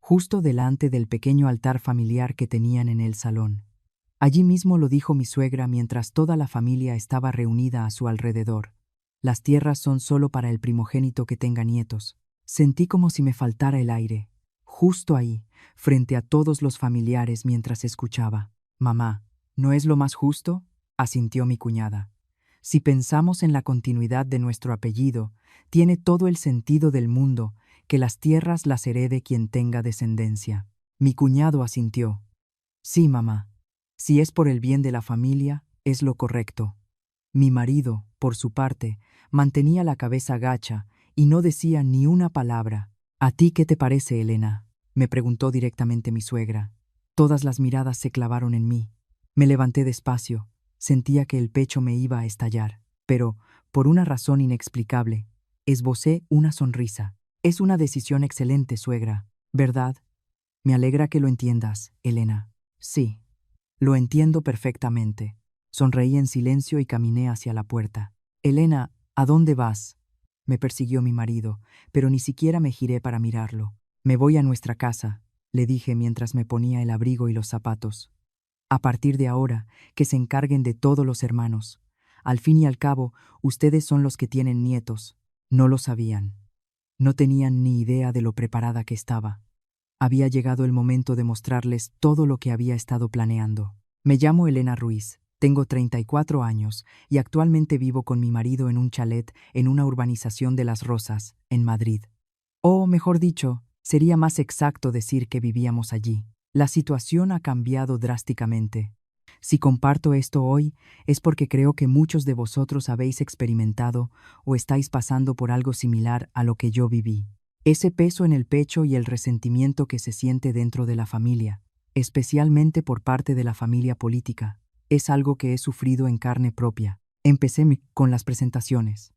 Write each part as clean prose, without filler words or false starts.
justo delante del pequeño altar familiar que tenían en el salón. Allí mismo lo dijo mi suegra mientras toda la familia estaba reunida a su alrededor. Las tierras son solo para el primogénito que tenga nietos. Sentí como si me faltara el aire, justo ahí, frente a todos los familiares mientras escuchaba. Mamá, ¿no es lo más justo?, asintió mi cuñada. Si pensamos en la continuidad de nuestro apellido, tiene todo el sentido del mundo que las tierras las herede quien tenga descendencia. Mi cuñado asintió. Sí, mamá. Si es por el bien de la familia, es lo correcto. Mi marido, por su parte, mantenía la cabeza gacha y no decía ni una palabra. ¿A ti qué te parece, Elena?, me preguntó directamente mi suegra. Todas las miradas se clavaron en mí. Me levanté despacio. Sentía que el pecho me iba a estallar, pero, por una razón inexplicable, esbocé una sonrisa. Es una decisión excelente, suegra, ¿verdad? Me alegra que lo entiendas, Elena. Sí, lo entiendo perfectamente. Sonreí en silencio y caminé hacia la puerta. Elena, ¿a dónde vas?, me persiguió mi marido, pero ni siquiera me giré para mirarlo. Me voy a nuestra casa, le dije mientras me ponía el abrigo y los zapatos. A partir de ahora, que se encarguen de todos los hermanos. Al fin y al cabo, ustedes son los que tienen nietos. No lo sabían. No tenían ni idea de lo preparada que estaba. Había llegado el momento de mostrarles todo lo que había estado planeando. Me llamo Elena Ruiz, tengo 34 años y actualmente vivo con mi marido en un chalet en una urbanización de Las Rosas, en Madrid. O, mejor dicho, sería más exacto decir que vivíamos allí. La situación ha cambiado drásticamente. Si comparto esto hoy, es porque creo que muchos de vosotros habéis experimentado o estáis pasando por algo similar a lo que yo viví. Ese peso en el pecho y el resentimiento que se siente dentro de la familia, especialmente por parte de la familia política, es algo que he sufrido en carne propia. Empecé con las presentaciones.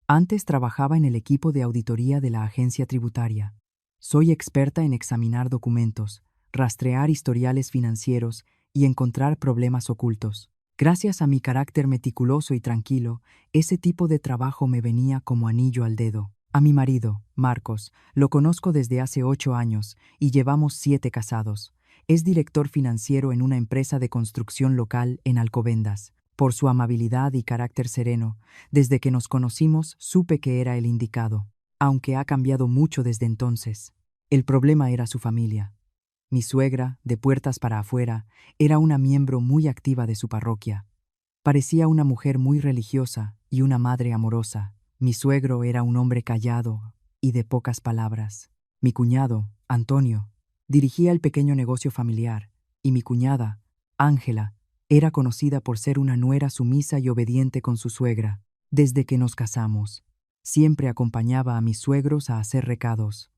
Antes trabajaba en el equipo de auditoría de la agencia tributaria. Soy experta en examinar documentos, rastrear historiales financieros y encontrar problemas ocultos. Gracias a mi carácter meticuloso y tranquilo, ese tipo de trabajo me venía como anillo al dedo. A mi marido, Marcos, lo conozco desde hace 8 años y llevamos 7 casados. Es director financiero en una empresa de construcción local en Alcobendas. Por su amabilidad y carácter sereno, desde que nos conocimos supe que era el indicado, aunque ha cambiado mucho desde entonces. El problema era su familia. Mi suegra, de puertas para afuera, era una miembro muy activa de su parroquia. Parecía una mujer muy religiosa y una madre amorosa. Mi suegro era un hombre callado y de pocas palabras. Mi cuñado, Antonio, dirigía el pequeño negocio familiar, y mi cuñada, Ángela, era conocida por ser una nuera sumisa y obediente con su suegra. Desde que nos casamos, siempre acompañaba a mis suegros a hacer recados.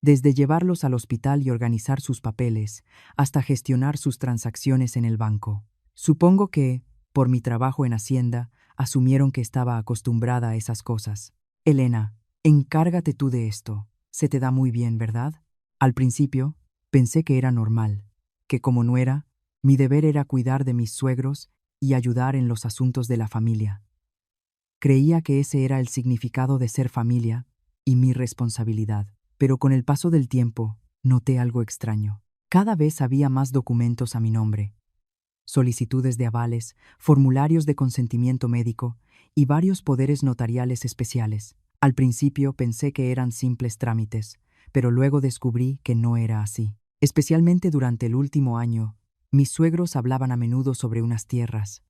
Desde llevarlos al hospital y organizar sus papeles, hasta gestionar sus transacciones en el banco. Supongo que, por mi trabajo en Hacienda, asumieron que estaba acostumbrada a esas cosas. Elena, encárgate tú de esto. Se te da muy bien, ¿verdad? Al principio, pensé que era normal, que como nuera, mi deber era cuidar de mis suegros y ayudar en los asuntos de la familia. Creía que ese era el significado de ser familia y mi responsabilidad. Pero con el paso del tiempo, noté algo extraño. Cada vez había más documentos a mi nombre. Solicitudes de avales, formularios de consentimiento médico y varios poderes notariales especiales. Al principio pensé que eran simples trámites, pero luego descubrí que no era así. Especialmente durante el último año, mis suegros hablaban a menudo sobre unas tierras.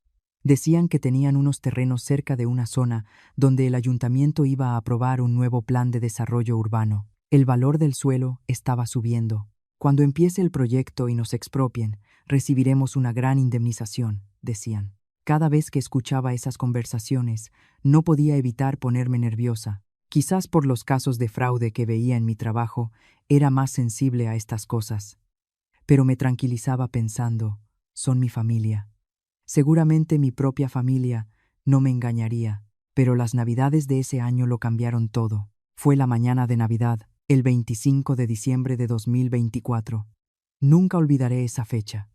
Decían que tenían unos terrenos cerca de una zona donde el ayuntamiento iba a aprobar un nuevo plan de desarrollo urbano. El valor del suelo estaba subiendo. Cuando empiece el proyecto y nos expropien, recibiremos una gran indemnización, decían. Cada vez que escuchaba esas conversaciones, no podía evitar ponerme nerviosa. Quizás por los casos de fraude que veía en mi trabajo, era más sensible a estas cosas. Pero me tranquilizaba pensando, son mi familia. Seguramente mi propia familia no me engañaría, pero las Navidades de ese año lo cambiaron todo. Fue la mañana de Navidad, el 25 de diciembre de 2024. Nunca olvidaré esa fecha.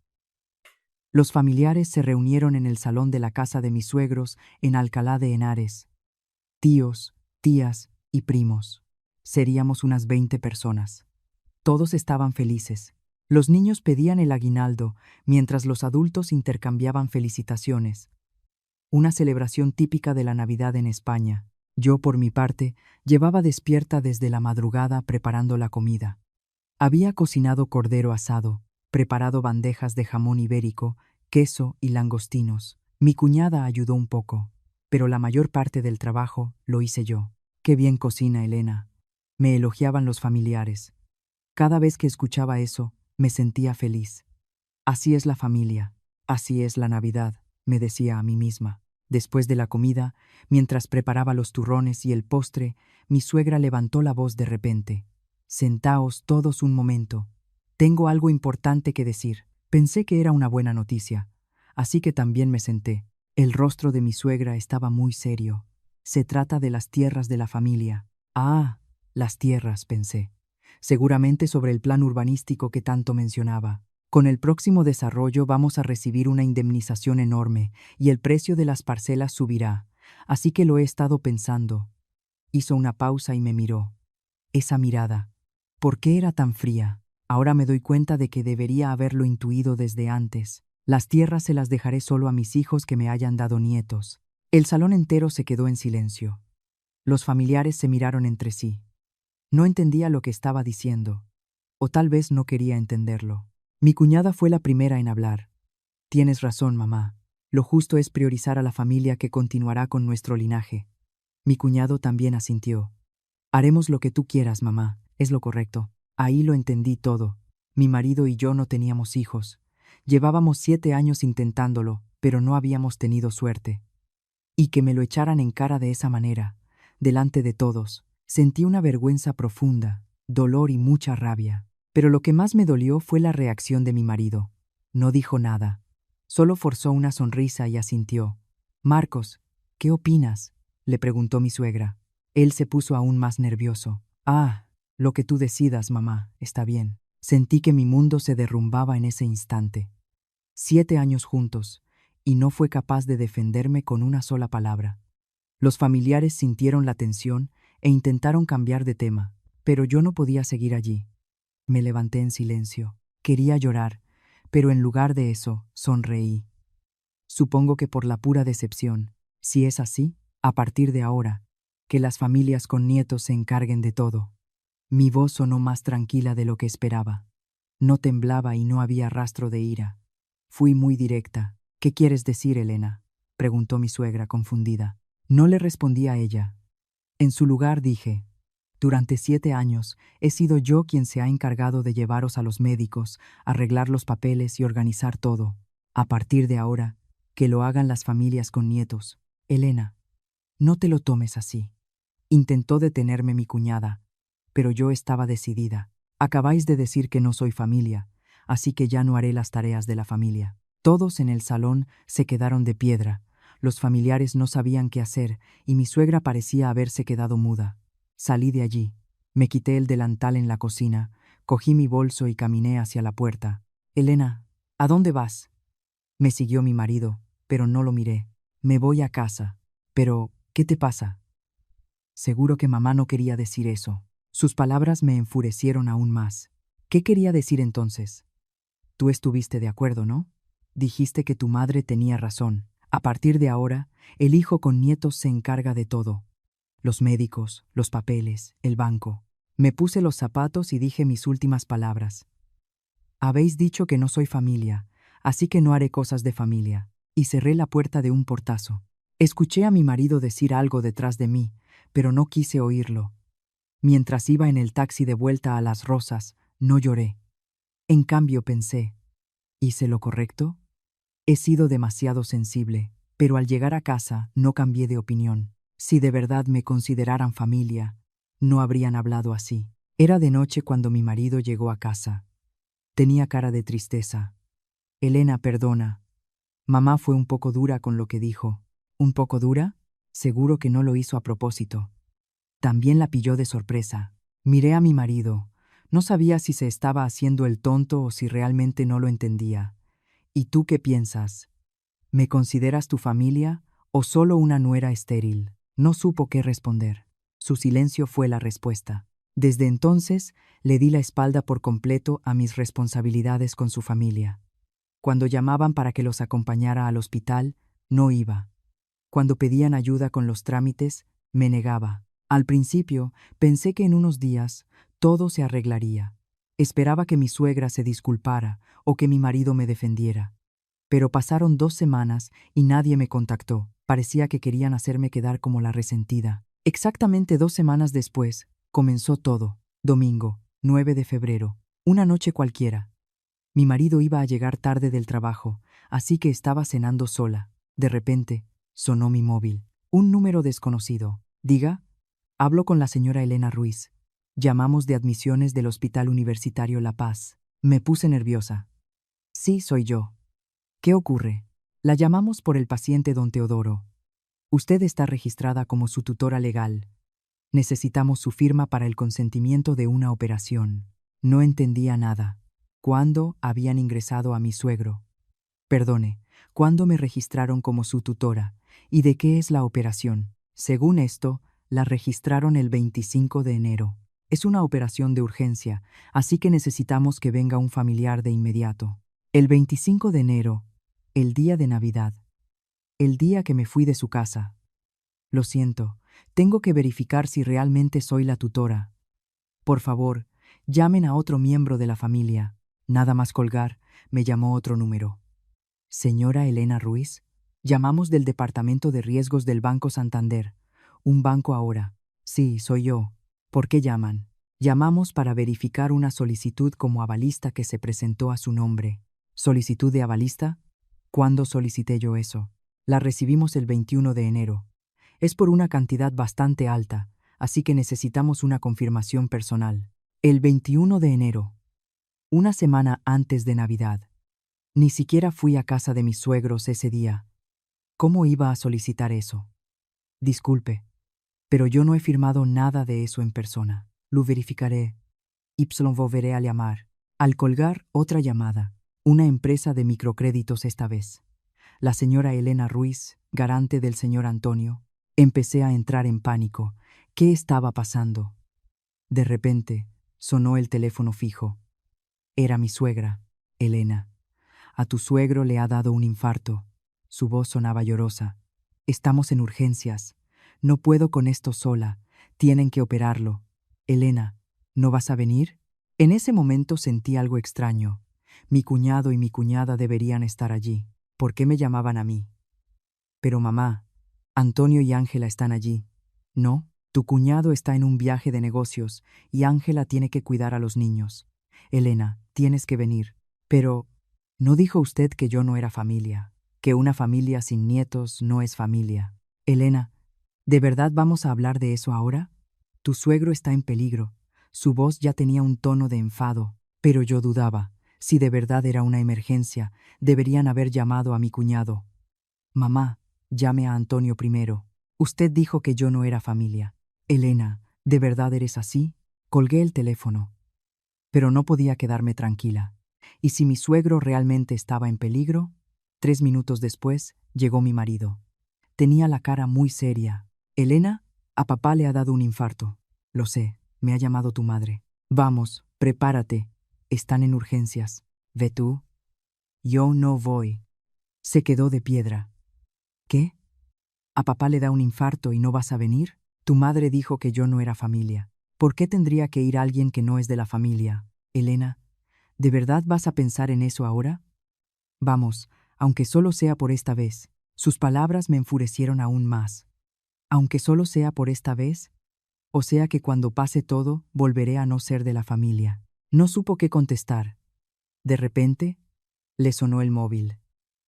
Los familiares se reunieron en el salón de la casa de mis suegros en Alcalá de Henares. Tíos, tías y primos. Seríamos unas 20 personas. Todos estaban felices. Los niños pedían el aguinaldo, mientras los adultos intercambiaban felicitaciones. Una celebración típica de la Navidad en España. Yo, por mi parte, llevaba despierta desde la madrugada preparando la comida. Había cocinado cordero asado, preparado bandejas de jamón ibérico, queso y langostinos. Mi cuñada ayudó un poco, pero la mayor parte del trabajo lo hice yo. «Qué bien cocina Elena», me elogiaban los familiares. Cada vez que escuchaba eso, me sentía feliz. Así es la familia, así es la Navidad, me decía a mí misma. Después de la comida, mientras preparaba los turrones y el postre, mi suegra levantó la voz de repente. «Sentaos todos un momento. Tengo algo importante que decir». Pensé que era una buena noticia, así que también me senté. El rostro de mi suegra estaba muy serio. «Se trata de las tierras de la familia». «Ah, las tierras», pensé. Seguramente sobre el plan urbanístico que tanto mencionaba. Con el próximo desarrollo vamos a recibir una indemnización enorme y el precio de las parcelas subirá. Así que lo he estado pensando. Hizo una pausa y me miró. Esa mirada. ¿Por qué era tan fría? Ahora me doy cuenta de que debería haberlo intuido desde antes. Las tierras se las dejaré solo a mis hijos que me hayan dado nietos. El salón entero se quedó en silencio. Los familiares se miraron entre sí. No entendía lo que estaba diciendo, o tal vez no quería entenderlo. Mi cuñada fue la primera en hablar. «Tienes razón, mamá. Lo justo es priorizar a la familia que continuará con nuestro linaje». Mi cuñado también asintió. «Haremos lo que tú quieras, mamá. Es lo correcto». Ahí lo entendí todo. Mi marido y yo no teníamos hijos. Llevábamos 7 años intentándolo, pero no habíamos tenido suerte. Y que me lo echaran en cara de esa manera, delante de todos, sentí una vergüenza profunda, dolor y mucha rabia. Pero lo que más me dolió fue la reacción de mi marido. No dijo nada. Solo forzó una sonrisa y asintió. «Marcos, ¿qué opinas?», le preguntó mi suegra. Él se puso aún más nervioso. «Ah, lo que tú decidas, mamá, está bien». Sentí que mi mundo se derrumbaba en ese instante. 7 años juntos, y no fue capaz de defenderme con una sola palabra. Los familiares sintieron la tensión e intentaron cambiar de tema, pero yo no podía seguir allí. Me levanté en silencio. Quería llorar, pero en lugar de eso, sonreí. Supongo que por la pura decepción. Si es así, a partir de ahora, que las familias con nietos se encarguen de todo. Mi voz sonó más tranquila de lo que esperaba. No temblaba y no había rastro de ira. Fui muy directa. «¿Qué quieres decir, Elena?», preguntó mi suegra, confundida. No le respondí a ella. En su lugar dije: «Durante 7 años he sido yo quien se ha encargado de llevaros a los médicos, arreglar los papeles y organizar todo. A partir de ahora, que lo hagan las familias con nietos. Elena, no te lo tomes así». Intentó detenerme mi cuñada, pero yo estaba decidida. «Acabáis de decir que no soy familia, así que ya no haré las tareas de la familia». Todos en el salón se quedaron de piedra. Los familiares no sabían qué hacer y mi suegra parecía haberse quedado muda. Salí de allí. Me quité el delantal en la cocina, cogí mi bolso y caminé hacia la puerta. «Elena, ¿a dónde vas?». Me siguió mi marido, pero no lo miré. «Me voy a casa». «Pero, ¿qué te pasa?». Seguro que mamá no quería decir eso. Sus palabras me enfurecieron aún más. ¿Qué quería decir entonces? «Tú estuviste de acuerdo, ¿no? Dijiste que tu madre tenía razón. A partir de ahora, el hijo con nietos se encarga de todo. Los médicos, los papeles, el banco». Me puse los zapatos y dije mis últimas palabras. «Habéis dicho que no soy familia, así que no haré cosas de familia». Y cerré la puerta de un portazo. Escuché a mi marido decir algo detrás de mí, pero no quise oírlo. Mientras iba en el taxi de vuelta a Las Rosas, no lloré. En cambio pensé, ¿hice lo correcto? He sido demasiado sensible, pero al llegar a casa no cambié de opinión. Si de verdad me consideraran familia, no habrían hablado así. Era de noche cuando mi marido llegó a casa. Tenía cara de tristeza. «Elena, perdona. Mamá fue un poco dura con lo que dijo». ¿Un poco dura? Seguro que no lo hizo a propósito. También la pilló de sorpresa. Miré a mi marido. No sabía si se estaba haciendo el tonto o si realmente no lo entendía. «¿Y tú qué piensas? ¿Me consideras tu familia o solo una nuera estéril?». No supo qué responder. Su silencio fue la respuesta. Desde entonces, le di la espalda por completo a mis responsabilidades con su familia. Cuando llamaban para que los acompañara al hospital, no iba. Cuando pedían ayuda con los trámites, me negaba. Al principio, pensé que en unos días todo se arreglaría. Esperaba que mi suegra se disculpara o que mi marido me defendiera. Pero pasaron 2 semanas y nadie me contactó. Parecía que querían hacerme quedar como la resentida. Exactamente 2 semanas después, comenzó todo. Domingo, 9 de febrero. Una noche cualquiera. Mi marido iba a llegar tarde del trabajo, así que estaba cenando sola. De repente, sonó mi móvil. Un número desconocido. Diga, hablo con la señora Elena Ruiz. Llamamos de admisiones del Hospital Universitario La Paz. Me puse nerviosa. Sí, soy yo. ¿Qué ocurre? La llamamos por el paciente don Teodoro. Usted está registrada como su tutora legal. Necesitamos su firma para el consentimiento de una operación. No entendía nada. ¿Cuándo habían ingresado a mi suegro? Perdone, ¿cuándo me registraron como su tutora? ¿Y de qué es la operación? Según esto, la registraron el 25 de enero. Es una operación de urgencia, así que necesitamos que venga un familiar de inmediato. El 25 de enero, el día de Navidad. El día que me fui de su casa. Lo siento, tengo que verificar si realmente soy la tutora. Por favor, llamen a otro miembro de la familia. Nada más colgar, me llamó otro número. Señora Elena Ruiz, llamamos del Departamento de Riesgos del Banco Santander. Un banco ahora. Sí, soy yo. ¿Por qué llaman? Llamamos para verificar una solicitud como avalista que se presentó a su nombre. ¿Solicitud de avalista? ¿Cuándo solicité yo eso? La recibimos el 21 de enero. Es por una cantidad bastante alta, así que necesitamos una confirmación personal. El 21 de enero. Una semana antes de Navidad. Ni siquiera fui a casa de mis suegros ese día. ¿Cómo iba a solicitar eso? Disculpe, pero yo no he firmado nada de eso en persona. Lo verificaré. Volveré a llamar. Al colgar, otra llamada. Una empresa de microcréditos esta vez. La señora Elena Ruiz, garante del señor Antonio. Empecé a entrar en pánico. ¿Qué estaba pasando? De repente, sonó el teléfono fijo. Era mi suegra, Elena. A tu suegro le ha dado un infarto. Su voz sonaba llorosa. Estamos en urgencias. No puedo con esto sola. Tienen que operarlo. Elena, ¿no vas a venir? En ese momento sentí algo extraño. Mi cuñado y mi cuñada deberían estar allí. ¿Por qué me llamaban a mí? Pero mamá, Antonio y Ángela están allí. No, tu cuñado está en un viaje de negocios y Ángela tiene que cuidar a los niños. Elena, tienes que venir. Pero, ¿no dijo usted que yo no era familia? Que una familia sin nietos no es familia. Elena, ¿de verdad vamos a hablar de eso ahora? Tu suegro está en peligro. Su voz ya tenía un tono de enfado, pero yo dudaba. Si de verdad era una emergencia, deberían haber llamado a mi cuñado. Mamá, llame a Antonio primero. Usted dijo que yo no era familia. Elena, ¿de verdad eres así? Colgué el teléfono. Pero no podía quedarme tranquila. ¿Y si mi suegro realmente estaba en peligro? 3 minutos después, llegó mi marido. Tenía la cara muy seria. Elena, a papá le ha dado un infarto. Lo sé, me ha llamado tu madre. Vamos, prepárate. Están en urgencias. ¿Ve tú? Yo no voy. Se quedó de piedra. ¿Qué? ¿A papá le da un infarto y no vas a venir? Tu madre dijo que yo no era familia. ¿Por qué tendría que ir alguien que no es de la familia? Elena, ¿de verdad vas a pensar en eso ahora? Vamos, aunque solo sea por esta vez. Sus palabras me enfurecieron aún más. Aunque solo sea por esta vez, o sea que cuando pase todo, volveré a no ser de la familia. No supo qué contestar. De repente, le sonó el móvil.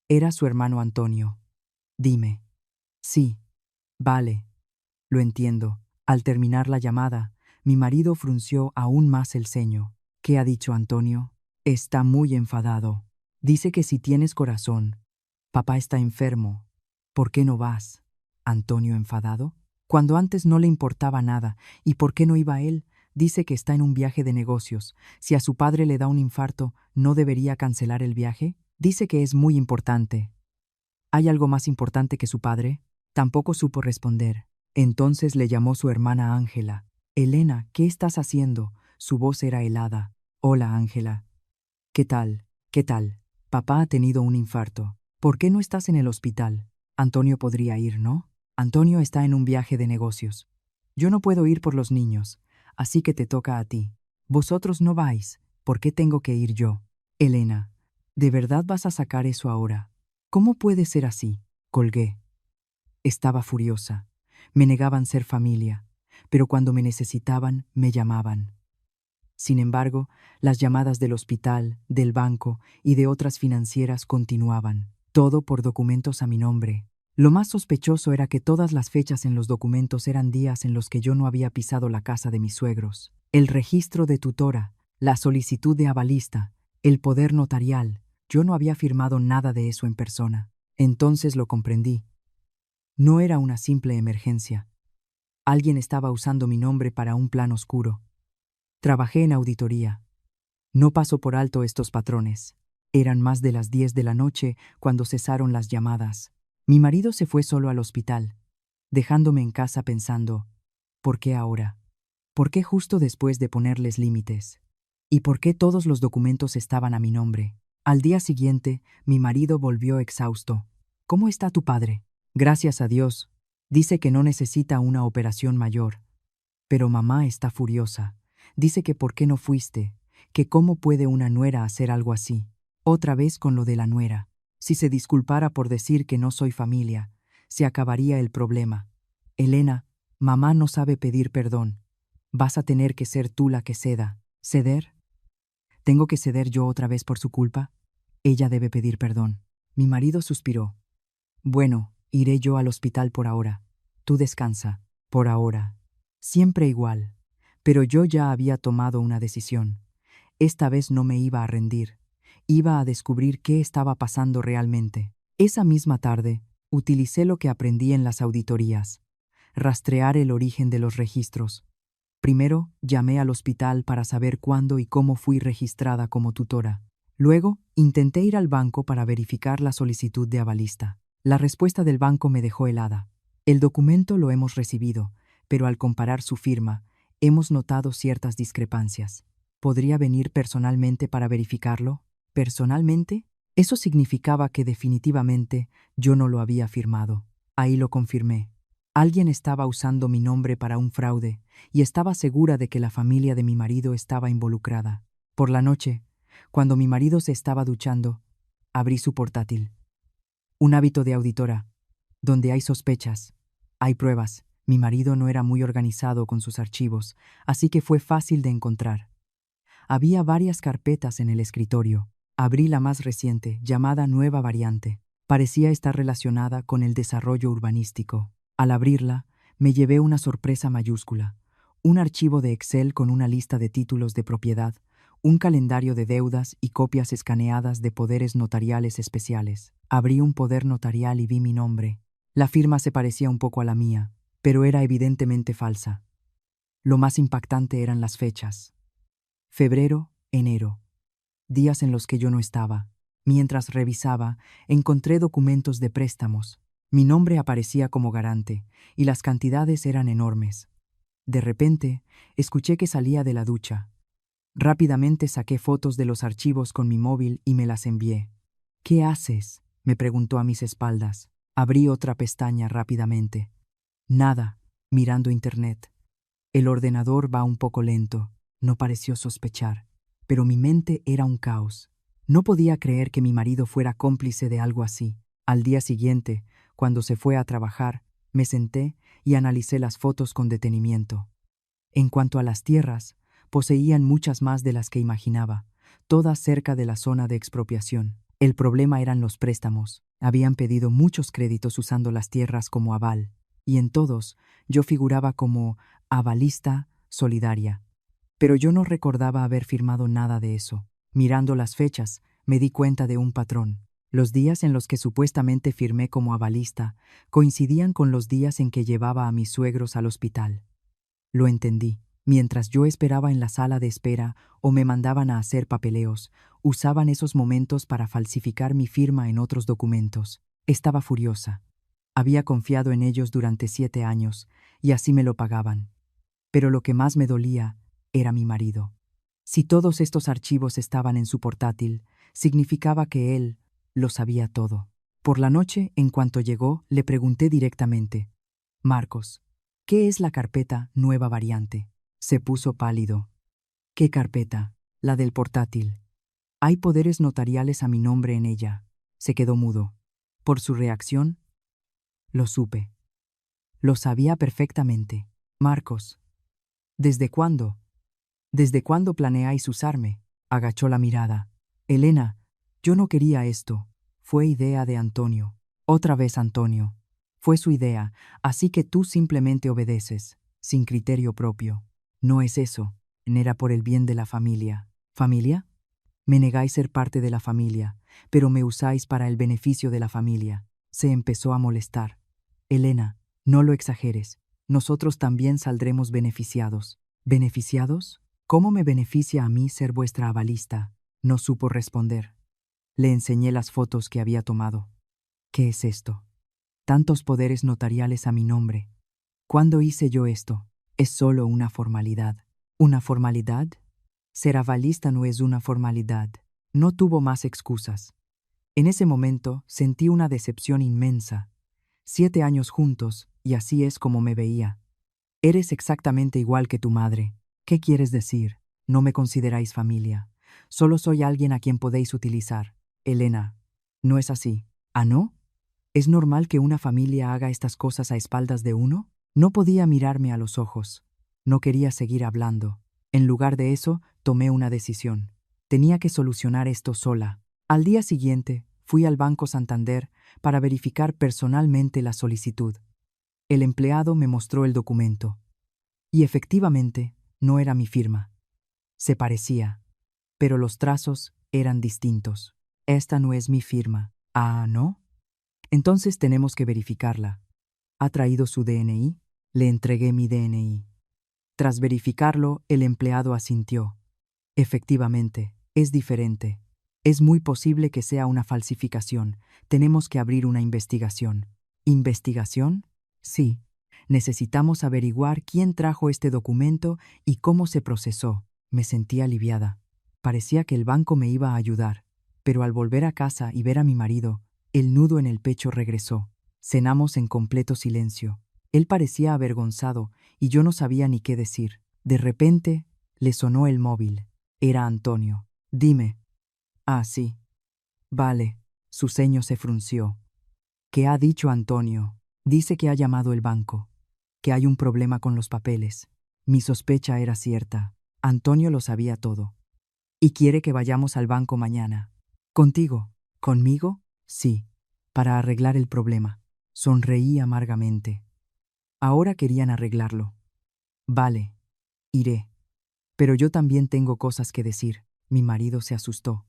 Era su hermano Antonio. Dime. Sí. Vale. Lo entiendo. Al terminar la llamada, mi marido frunció aún más el ceño. ¿Qué ha dicho Antonio? Está muy enfadado. Dice que si tienes corazón. Papá está enfermo. ¿Por qué no vas? ¿Antonio enfadado? Cuando antes no le importaba nada. ¿Y por qué no iba él? Dice que está en un viaje de negocios. Si a su padre le da un infarto, ¿no debería cancelar el viaje? Dice que es muy importante. ¿Hay algo más importante que su padre? Tampoco supo responder. Entonces le llamó su hermana Ángela. Elena, ¿qué estás haciendo? Su voz era helada. Hola, Ángela. ¿Qué tal? ¿Qué tal? Papá ha tenido un infarto. ¿Por qué no estás en el hospital? Antonio podría ir, ¿no? Antonio está en un viaje de negocios. Yo no puedo ir por los niños, así que te toca a ti. Vosotros no vais. ¿Por qué tengo que ir yo? Elena, ¿de verdad vas a sacar eso ahora? ¿Cómo puede ser así? Colgué. Estaba furiosa. Me negaban ser familia, pero cuando me necesitaban, me llamaban. Sin embargo, las llamadas del hospital, del banco y de otras financieras continuaban, todo por documentos a mi nombre. Lo más sospechoso era que todas las fechas en los documentos eran días en los que yo no había pisado la casa de mis suegros. El registro de tutora, la solicitud de avalista, el poder notarial, yo no había firmado nada de eso en persona. Entonces lo comprendí. No era una simple emergencia. Alguien estaba usando mi nombre para un plan oscuro. Trabajé en auditoría. No paso por alto estos patrones. Eran más de las 10 de la noche cuando cesaron las llamadas. Mi marido se fue solo al hospital, dejándome en casa pensando, ¿por qué ahora? ¿Por qué justo después de ponerles límites? ¿Y por qué todos los documentos estaban a mi nombre? Al día siguiente, mi marido volvió exhausto. ¿Cómo está tu padre? Gracias a Dios. Dice que no necesita una operación mayor. Pero mamá está furiosa. Dice que por qué no fuiste, que cómo puede una nuera hacer algo así. Otra vez con lo de la nuera. Si se disculpara por decir que no soy familia, se acabaría el problema. Elena, mamá no sabe pedir perdón. Vas a tener que ser tú la que ceda. ¿Ceder? ¿Tengo que ceder yo otra vez por su culpa? Ella debe pedir perdón. Mi marido suspiró. Bueno, iré yo al hospital por ahora. Tú descansa. Por ahora. Siempre igual. Pero yo ya había tomado una decisión. Esta vez no me iba a rendir. Iba a descubrir qué estaba pasando realmente. Esa misma tarde, utilicé lo que aprendí en las auditorías. Rastrear el origen de los registros. Primero, llamé al hospital para saber cuándo y cómo fui registrada como tutora. Luego, intenté ir al banco para verificar la solicitud de avalista. La respuesta del banco me dejó helada. El documento lo hemos recibido, pero al comparar su firma, hemos notado ciertas discrepancias. ¿Podría venir personalmente para verificarlo? ¿Personalmente? Eso significaba que definitivamente yo no lo había firmado. Ahí lo confirmé. Alguien estaba usando mi nombre para un fraude y estaba segura de que la familia de mi marido estaba involucrada. Por la noche, cuando mi marido se estaba duchando, abrí su portátil. Un hábito de auditora. Donde hay sospechas, hay pruebas. Mi marido no era muy organizado con sus archivos, así que fue fácil de encontrar. Había varias carpetas en el escritorio. Abrí la más reciente, llamada Nueva Variante. Parecía estar relacionada con el desarrollo urbanístico. Al abrirla, me llevé una sorpresa mayúscula. Un archivo de Excel con una lista de títulos de propiedad, un calendario de deudas y copias escaneadas de poderes notariales especiales. Abrí un poder notarial y vi mi nombre. La firma se parecía un poco a la mía, pero era evidentemente falsa. Lo más impactante eran las fechas. Febrero, enero. Días en los que yo no estaba. Mientras revisaba, encontré documentos de préstamos. Mi nombre aparecía como garante, y las cantidades eran enormes. De repente, escuché que salía de la ducha. Rápidamente saqué fotos de los archivos con mi móvil y me las envié. ¿Qué haces?, me preguntó a mis espaldas. Abrí otra pestaña rápidamente. Nada, mirando internet. El ordenador va un poco lento. No pareció sospechar, pero mi mente era un caos. No podía creer que mi marido fuera cómplice de algo así. Al día siguiente, cuando se fue a trabajar, me senté y analicé las fotos con detenimiento. En cuanto a las tierras, poseían muchas más de las que imaginaba, todas cerca de la zona de expropiación. El problema eran los préstamos. Habían pedido muchos créditos usando las tierras como aval, y en todos yo figuraba como avalista solidaria. Pero yo no recordaba haber firmado nada de eso. Mirando las fechas, me di cuenta de un patrón. Los días en los que supuestamente firmé como avalista coincidían con los días en que llevaba a mis suegros al hospital. Lo entendí. Mientras yo esperaba en la sala de espera o me mandaban a hacer papeleos, usaban esos momentos para falsificar mi firma en otros documentos. Estaba furiosa. Había confiado en ellos durante 7 años, y así me lo pagaban. Pero lo que más me dolía era mi marido. Si todos estos archivos estaban en su portátil, significaba que él lo sabía todo. Por la noche, en cuanto llegó, le pregunté directamente: Marcos, ¿qué es la carpeta nueva variante? Se puso pálido. ¿Qué carpeta? La del portátil. Hay poderes notariales a mi nombre en ella. Se quedó mudo. Por su reacción, lo supe. Lo sabía perfectamente. Marcos, ¿desde cuándo? ¿Desde cuándo planeáis usarme? Agachó la mirada. Elena, yo no quería esto. Fue idea de Antonio. Otra vez Antonio. Fue su idea, así que tú simplemente obedeces, sin criterio propio. No es eso. Era por el bien de la familia. ¿Familia? Me negáis ser parte de la familia, pero me usáis para el beneficio de la familia. Se empezó a molestar. Elena, no lo exageres. Nosotros también saldremos beneficiados. ¿Beneficiados? ¿Cómo me beneficia a mí ser vuestra avalista? No supo responder. Le enseñé las fotos que había tomado. ¿Qué es esto? Tantos poderes notariales a mi nombre. ¿Cuándo hice yo esto? Es solo una formalidad. ¿Una formalidad? Ser avalista no es una formalidad. No tuvo más excusas. En ese momento sentí una decepción inmensa. 7 años juntos, y así es como me veía. Eres exactamente igual que tu madre. ¿Qué quieres decir? No me consideráis familia. Solo soy alguien a quien podéis utilizar. Elena, no es así. ¿Ah, no? ¿Es normal que una familia haga estas cosas a espaldas de uno? No podía mirarme a los ojos. No quería seguir hablando. En lugar de eso, tomé una decisión. Tenía que solucionar esto sola. Al día siguiente, fui al Banco Santander para verificar personalmente la solicitud. El empleado me mostró el documento. Y efectivamente, no era mi firma. Se parecía, pero los trazos eran distintos. Esta no es mi firma. ¿Ah, no? Entonces tenemos que verificarla. ¿Ha traído su DNI? Le entregué mi DNI. Tras verificarlo, el empleado asintió. Efectivamente, es diferente. Es muy posible que sea una falsificación. Tenemos que abrir una investigación. ¿Investigación? Sí. Necesitamos averiguar quién trajo este documento y cómo se procesó. Me sentí aliviada. Parecía que el banco me iba a ayudar, pero al volver a casa y ver a mi marido, el nudo en el pecho regresó. Cenamos en completo silencio. Él parecía avergonzado y yo no sabía ni qué decir. De repente, le sonó el móvil. Era Antonio. Dime. Ah, sí. Vale. Su ceño se frunció. ¿Qué ha dicho Antonio? Dice que ha llamado el banco, que hay un problema con los papeles. Mi sospecha era cierta. Antonio lo sabía todo. Y quiere que vayamos al banco mañana. ¿Contigo? ¿Conmigo? Sí. Para arreglar el problema. Sonreí amargamente. Ahora querían arreglarlo. Vale. Iré. Pero yo también tengo cosas que decir. Mi marido se asustó.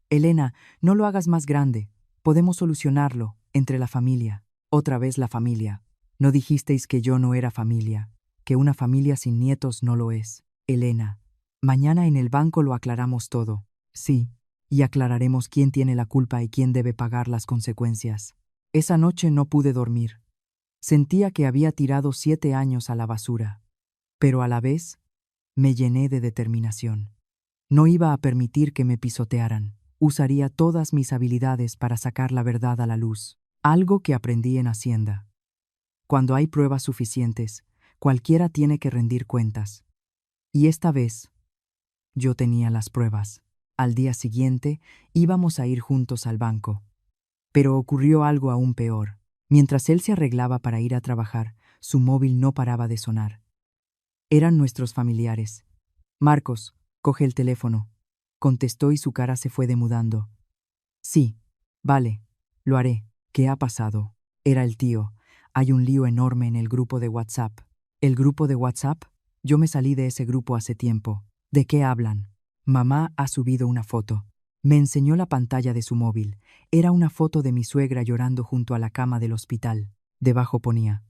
Elena, no lo hagas más grande. Podemos solucionarlo, entre la familia. Otra vez la familia. No dijisteis que yo no era familia, que una familia sin nietos no lo es. Elena, mañana en el banco lo aclaramos todo. Sí, y aclararemos quién tiene la culpa y quién debe pagar las consecuencias. Esa noche no pude dormir. Sentía que había tirado 7 años a la basura. Pero a la vez, me llené de determinación. No iba a permitir que me pisotearan. Usaría todas mis habilidades para sacar la verdad a la luz. Algo que aprendí en Hacienda. Cuando hay pruebas suficientes, cualquiera tiene que rendir cuentas. Y esta vez, yo tenía las pruebas. Al día siguiente, íbamos a ir juntos al banco. Pero ocurrió algo aún peor. Mientras él se arreglaba para ir a trabajar, su móvil no paraba de sonar. Eran nuestros familiares. Marcos, coge el teléfono. Contestó y su cara se fue demudando. Sí, vale, lo haré. ¿Qué ha pasado? Era el tío. Hay un lío enorme en el grupo de WhatsApp. ¿El grupo de WhatsApp? Yo me salí de ese grupo hace tiempo. ¿De qué hablan? Mamá ha subido una foto. Me enseñó la pantalla de su móvil. Era una foto de mi suegra llorando junto a la cama del hospital. Debajo ponía: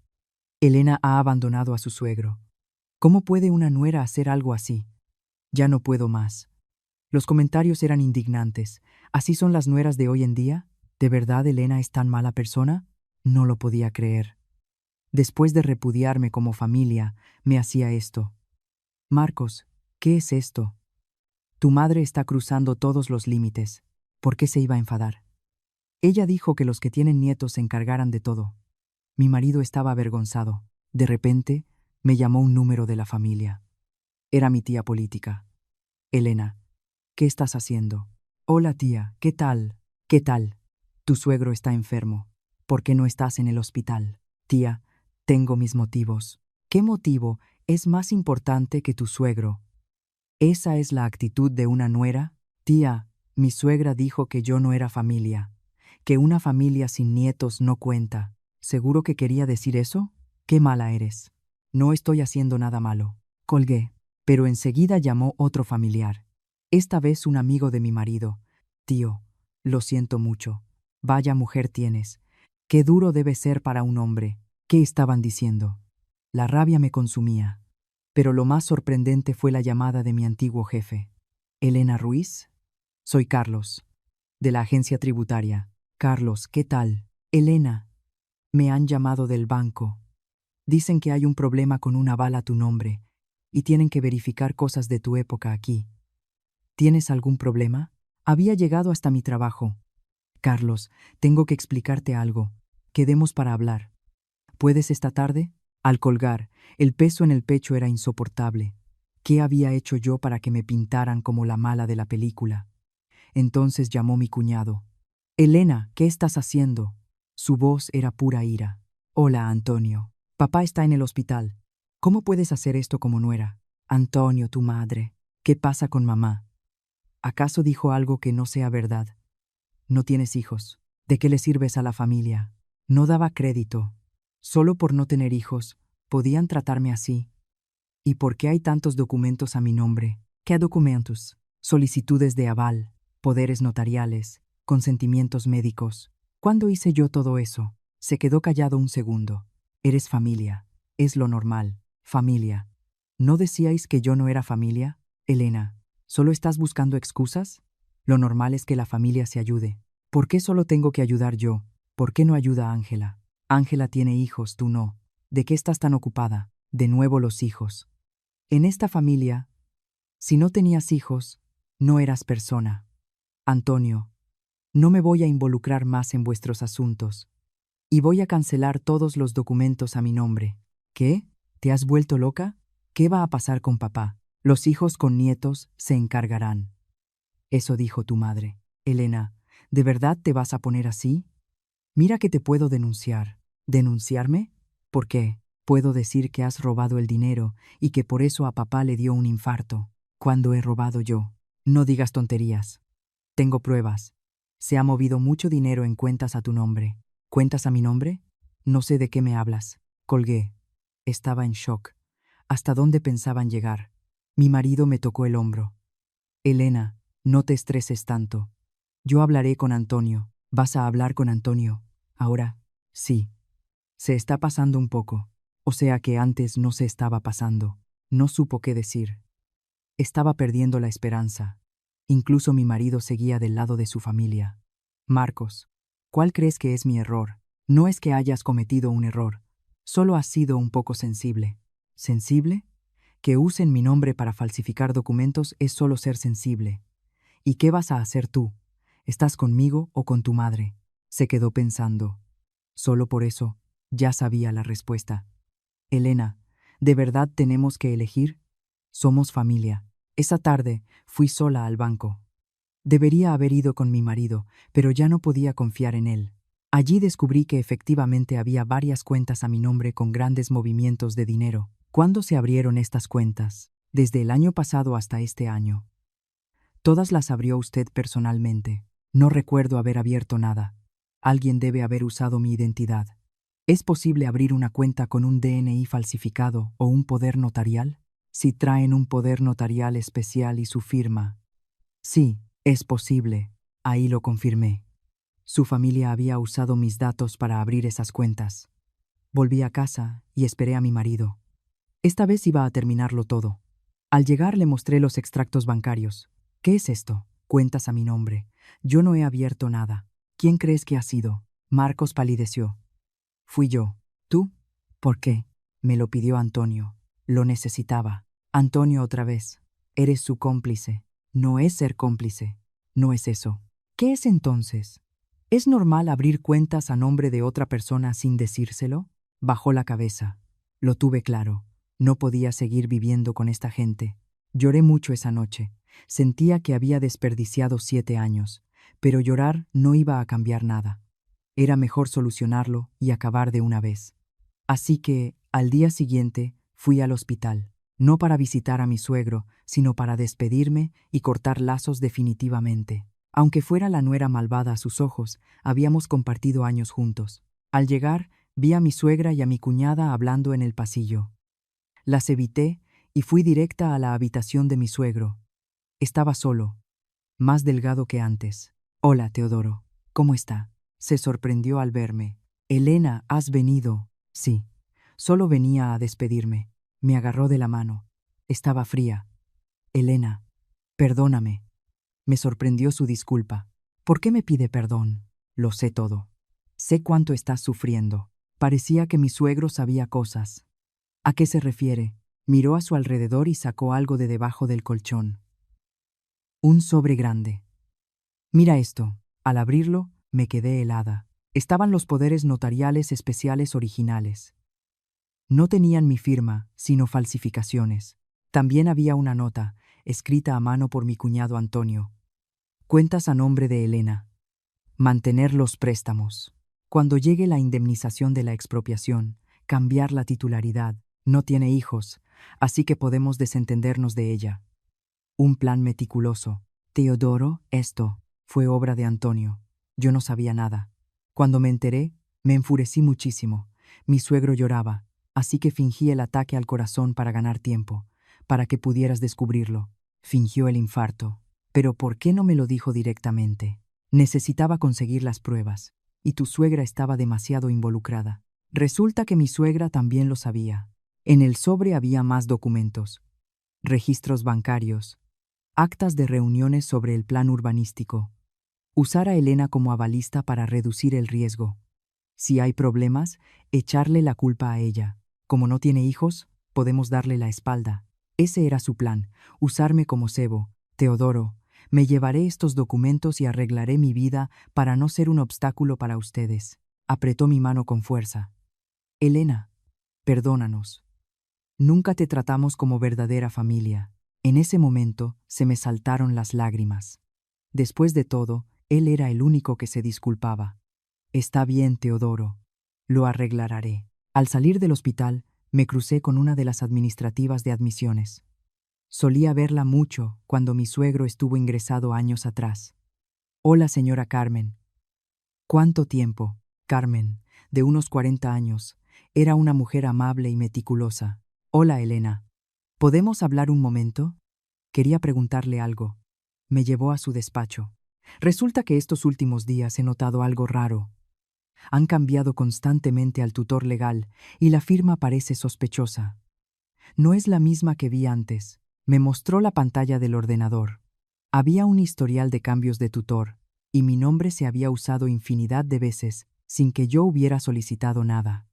Elena ha abandonado a su suegro. ¿Cómo puede una nuera hacer algo así? Ya no puedo más. Los comentarios eran indignantes. ¿Así son las nueras de hoy en día? ¿De verdad Elena es tan mala persona? No lo podía creer. Después de repudiarme como familia, me hacía esto. Marcos, ¿qué es esto? Tu madre está cruzando todos los límites. ¿Por qué se iba a enfadar? Ella dijo que los que tienen nietos se encargaran de todo. Mi marido estaba avergonzado. De repente, me llamó un número de la familia. Era mi tía política. Elena, ¿qué estás haciendo? Hola tía, ¿qué tal? ¿Qué tal? Tu suegro está enfermo. ¿Por qué no estás en el hospital? Tía, tengo mis motivos. ¿Qué motivo es más importante que tu suegro? ¿Esa es la actitud de una nuera? Tía, mi suegra dijo que yo no era familia, que una familia sin nietos no cuenta. ¿Seguro que quería decir eso? Qué mala eres. No estoy haciendo nada malo. Colgué, pero enseguida llamó otro familiar. Esta vez un amigo de mi marido. Tío, lo siento mucho. Vaya mujer tienes. Qué duro debe ser para un hombre. ¿Qué estaban diciendo? La rabia me consumía. Pero lo más sorprendente fue la llamada de mi antiguo jefe. ¿Elena Ruiz? Soy Carlos, de la agencia tributaria. Carlos, ¿qué tal? Elena, me han llamado del banco. Dicen que hay un problema con un aval a tu nombre y tienen que verificar cosas de tu época aquí. ¿Tienes algún problema? Había llegado hasta mi trabajo. Carlos, tengo que explicarte algo. Quedemos para hablar. ¿Puedes esta tarde? Al colgar, el peso en el pecho era insoportable. ¿Qué había hecho yo para que me pintaran como la mala de la película? Entonces llamó mi cuñado. Elena, ¿qué estás haciendo? Su voz era pura ira. Hola, Antonio. Papá está en el hospital. ¿Cómo puedes hacer esto como nuera? Antonio, tu madre. ¿Qué pasa con mamá? ¿Acaso dijo algo que no sea verdad? No tienes hijos. ¿De qué le sirves a la familia? No daba crédito. Solo por no tener hijos, podían tratarme así. ¿Y por qué hay tantos documentos a mi nombre? ¿Qué documentos? Solicitudes de aval, poderes notariales, consentimientos médicos. ¿Cuándo hice yo todo eso? Se quedó callado un segundo. Eres familia. Es lo normal. Familia. ¿No decíais que yo no era familia? Elena, ¿solo estás buscando excusas? Lo normal es que la familia se ayude. ¿Por qué solo tengo que ayudar yo? ¿Por qué no ayuda Ángela? Ángela tiene hijos, tú no. ¿De qué estás tan ocupada? De nuevo los hijos. En esta familia, si no tenías hijos, no eras persona. Antonio, no me voy a involucrar más en vuestros asuntos. Y voy a cancelar todos los documentos a mi nombre. ¿Qué? ¿Te has vuelto loca? ¿Qué va a pasar con papá? Los hijos con nietos se encargarán. Eso dijo tu madre. Elena, ¿de verdad te vas a poner así? Mira que te puedo denunciar. ¿Denunciarme? ¿Por qué? Puedo decir que has robado el dinero y que por eso a papá le dio un infarto. ¿Cuándo he robado yo? No digas tonterías. Tengo pruebas. Se ha movido mucho dinero en cuentas a tu nombre. ¿Cuentas a mi nombre? No sé de qué me hablas. Colgué. Estaba en shock. ¿Hasta dónde pensaban llegar? Mi marido me tocó el hombro. Elena, no te estreses tanto. Yo hablaré con Antonio. ¿Vas a hablar con Antonio? Ahora, sí. Se está pasando un poco. O sea que antes no se estaba pasando. No supo qué decir. Estaba perdiendo la esperanza. Incluso mi marido seguía del lado de su familia. Marcos, ¿cuál crees que es mi error? No es que hayas cometido un error. Solo has sido un poco sensible. ¿Sensible? Que usen mi nombre para falsificar documentos es solo ser sensible. ¿Y qué vas a hacer tú? ¿Estás conmigo o con tu madre? Se quedó pensando. Solo por eso, ya sabía la respuesta. Elena, ¿de verdad tenemos que elegir? Somos familia. Esa tarde fui sola al banco. Debería haber ido con mi marido, pero ya no podía confiar en él. Allí descubrí que efectivamente había varias cuentas a mi nombre con grandes movimientos de dinero. ¿Cuándo se abrieron estas cuentas? Desde el año pasado hasta este año. Todas las abrió usted personalmente. No recuerdo haber abierto nada. Alguien debe haber usado mi identidad. ¿Es posible abrir una cuenta con un DNI falsificado o un poder notarial? Si traen un poder notarial especial y su firma. Sí, es posible. Ahí lo confirmé. Su familia había usado mis datos para abrir esas cuentas. Volví a casa y esperé a mi marido. Esta vez iba a terminarlo todo. Al llegar le mostré los extractos bancarios. ¿Qué es esto? Cuentas a mi nombre. Yo no he abierto nada. ¿Quién crees que ha sido? Marcos palideció. Fui yo. ¿Tú? ¿Por qué? Me lo pidió Antonio. Lo necesitaba. Antonio otra vez. Eres su cómplice. No es ser cómplice. No es eso. ¿Qué es entonces? ¿Es normal abrir cuentas a nombre de otra persona sin decírselo? Bajó la cabeza. Lo tuve claro. No podía seguir viviendo con esta gente. Lloré mucho esa noche. Sentía que había desperdiciado 7 años, pero llorar no iba a cambiar nada. Era mejor solucionarlo y acabar de una vez. Así que, al día siguiente, fui al hospital, no para visitar a mi suegro, sino para despedirme y cortar lazos definitivamente. Aunque fuera la nuera malvada a sus ojos, habíamos compartido años juntos. Al llegar, vi a mi suegra y a mi cuñada hablando en el pasillo. Las evité y fui directa a la habitación de mi suegro. Estaba solo, más delgado que antes. Hola, Teodoro. ¿Cómo está? Se sorprendió al verme. Elena, ¿has venido? Sí. Solo venía a despedirme. Me agarró de la mano. Estaba fría. Elena, perdóname. Me sorprendió su disculpa. ¿Por qué me pide perdón? Lo sé todo. Sé cuánto estás sufriendo. Parecía que mi suegro sabía cosas. ¿A qué se refiere? Miró a su alrededor y sacó algo de debajo del colchón. Un sobre grande. Mira esto. Al abrirlo, me quedé helada. Estaban los poderes notariales especiales originales. No tenían mi firma, sino falsificaciones. También había una nota, escrita a mano por mi cuñado Antonio. Cuentas a nombre de Elena. Mantener los préstamos. Cuando llegue la indemnización de la expropiación, cambiar la titularidad. No tiene hijos, así que podemos desentendernos de ella. Un plan meticuloso. Teodoro, esto fue obra de Antonio. Yo no sabía nada. Cuando me enteré, me enfurecí muchísimo. Mi suegro lloraba, así que fingí el ataque al corazón para ganar tiempo, para que pudieras descubrirlo. Fingió el infarto. Pero ¿por qué no me lo dijo directamente? Necesitaba conseguir las pruebas, y tu suegra estaba demasiado involucrada. Resulta que mi suegra también lo sabía. En el sobre había más documentos, registros bancarios, actas de reuniones sobre el plan urbanístico. Usar a Elena como avalista para reducir el riesgo. Si hay problemas, echarle la culpa a ella. Como no tiene hijos, podemos darle la espalda. Ese era su plan, usarme como cebo. Teodoro, me llevaré estos documentos y arreglaré mi vida para no ser un obstáculo para ustedes. Apretó mi mano con fuerza. Elena, perdónanos. Nunca te tratamos como verdadera familia. En ese momento se me saltaron las lágrimas. Después de todo, él era el único que se disculpaba. Está bien, Teodoro. Lo arreglaré. Al salir del hospital, me crucé con una de las administrativas de admisiones. Solía verla mucho cuando mi suegro estuvo ingresado años atrás. Hola, señora Carmen. ¿Cuánto tiempo? Carmen, de unos 40 años, era una mujer amable y meticulosa. Hola, Elena. ¿Podemos hablar un momento? Quería preguntarle algo. Me llevó a su despacho. Resulta que estos últimos días he notado algo raro. Han cambiado constantemente al tutor legal y la firma parece sospechosa. No es la misma que vi antes. Me mostró la pantalla del ordenador. Había un historial de cambios de tutor, y mi nombre se había usado infinidad de veces sin que yo hubiera solicitado nada.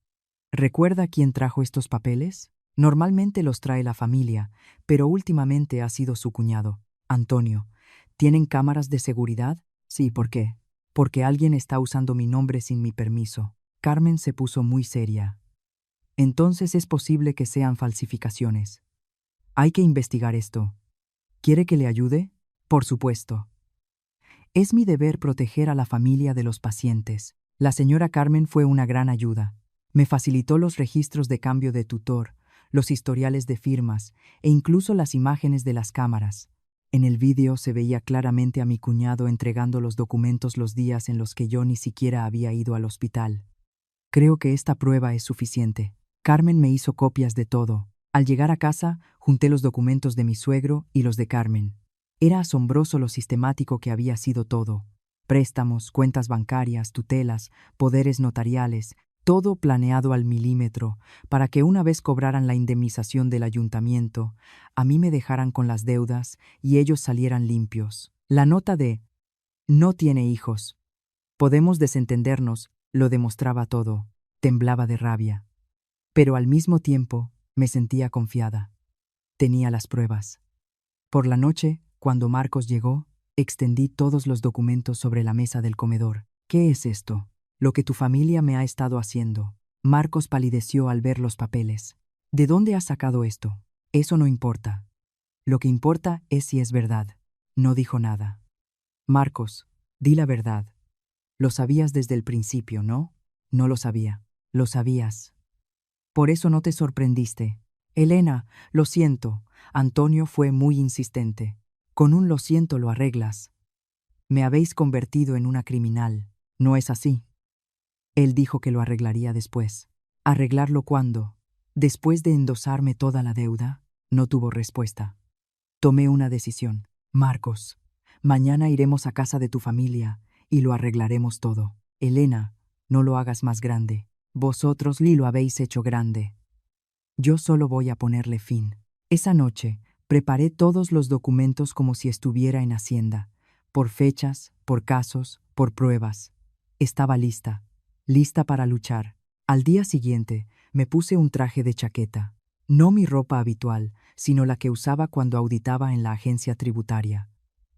¿Recuerda quién trajo estos papeles? Normalmente los trae la familia, pero últimamente ha sido su cuñado, Antonio. ¿Tienen cámaras de seguridad? Sí, ¿por qué? Porque alguien está usando mi nombre sin mi permiso. Carmen se puso muy seria. Entonces es posible que sean falsificaciones. Hay que investigar esto. ¿Quiere que le ayude? Por supuesto. Es mi deber proteger a la familia de los pacientes. La señora Carmen fue una gran ayuda. Me facilitó los registros de cambio de tutor, los historiales de firmas e incluso las imágenes de las cámaras. En el vídeo se veía claramente a mi cuñado entregando los documentos los días en los que yo ni siquiera había ido al hospital. Creo que esta prueba es suficiente. Carmen me hizo copias de todo. Al llegar a casa, junté los documentos de mi suegro y los de Carmen. Era asombroso lo sistemático que había sido todo. Préstamos, cuentas bancarias, tutelas, poderes notariales, todo planeado al milímetro, para que una vez cobraran la indemnización del ayuntamiento, a mí me dejaran con las deudas y ellos salieran limpios. La nota de «no tiene hijos. Podemos desentendernos» lo demostraba todo. Temblaba de rabia. Pero al mismo tiempo, me sentía confiada. Tenía las pruebas. Por la noche, cuando Marcos llegó, extendí todos los documentos sobre la mesa del comedor. ¿Qué es esto? Lo que tu familia me ha estado haciendo. Marcos palideció al ver los papeles. ¿De dónde has sacado esto? Eso no importa. Lo que importa es si es verdad. No dijo nada. Marcos, di la verdad. Lo sabías desde el principio, ¿no? No lo sabía. Lo sabías. Por eso no te sorprendiste. Elena, lo siento. Antonio fue muy insistente. Con un lo siento lo arreglas. Me habéis convertido en una criminal. ¿No es así? Él dijo que lo arreglaría después. ¿Arreglarlo cuándo? Después de endosarme toda la deuda. No tuvo respuesta. Tomé una decisión. Marcos, mañana iremos a casa de tu familia y lo arreglaremos todo. Elena, no lo hagas más grande. Vosotros lo habéis hecho grande. Yo solo voy a ponerle fin. Esa noche, preparé todos los documentos como si estuviera en Hacienda, por fechas, por casos, por pruebas. Estaba lista, lista para luchar. Al día siguiente, me puse un traje de chaqueta. No mi ropa habitual, sino la que usaba cuando auditaba en la agencia tributaria.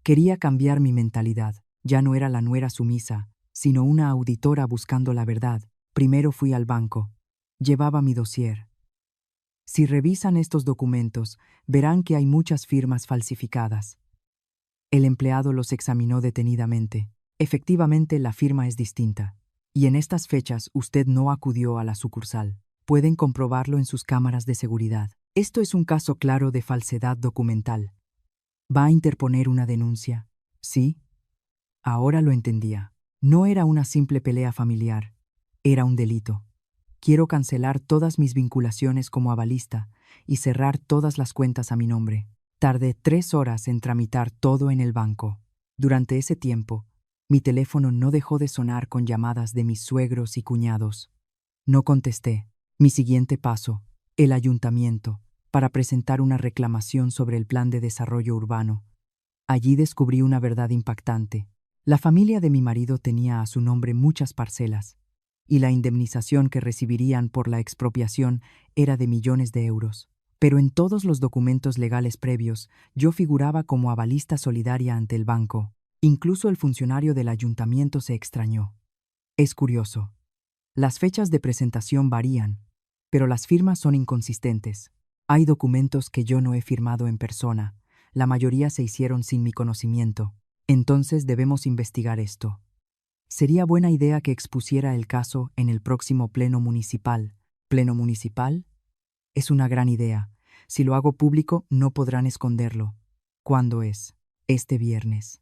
Quería cambiar mi mentalidad. Ya no era la nuera sumisa, sino una auditora buscando la verdad. Primero fui al banco. Llevaba mi dossier. Si revisan estos documentos, verán que hay muchas firmas falsificadas. El empleado los examinó detenidamente. Efectivamente, la firma es distinta. Y en estas fechas usted no acudió a la sucursal. Pueden comprobarlo en sus cámaras de seguridad. Esto es un caso claro de falsedad documental. ¿Va a interponer una denuncia? Sí. Ahora lo entendía. No era una simple pelea familiar. Era un delito. Quiero cancelar todas mis vinculaciones como avalista y cerrar todas las cuentas a mi nombre. Tardé 3 horas en tramitar todo en el banco. Durante ese tiempo, mi teléfono no dejó de sonar con llamadas de mis suegros y cuñados. No contesté. Mi siguiente paso, el ayuntamiento, para presentar una reclamación sobre el plan de desarrollo urbano. Allí descubrí una verdad impactante. La familia de mi marido tenía a su nombre muchas parcelas, y la indemnización que recibirían por la expropiación era de millones de euros. Pero en todos los documentos legales previos, yo figuraba como avalista solidaria ante el banco. Incluso el funcionario del ayuntamiento se extrañó. Es curioso. Las fechas de presentación varían, pero las firmas son inconsistentes. Hay documentos que yo no he firmado en persona. La mayoría se hicieron sin mi conocimiento. Entonces debemos investigar esto. Sería buena idea que expusiera el caso en el próximo pleno municipal. ¿Pleno municipal? Es una gran idea. Si lo hago público, no podrán esconderlo. ¿Cuándo es? Este viernes.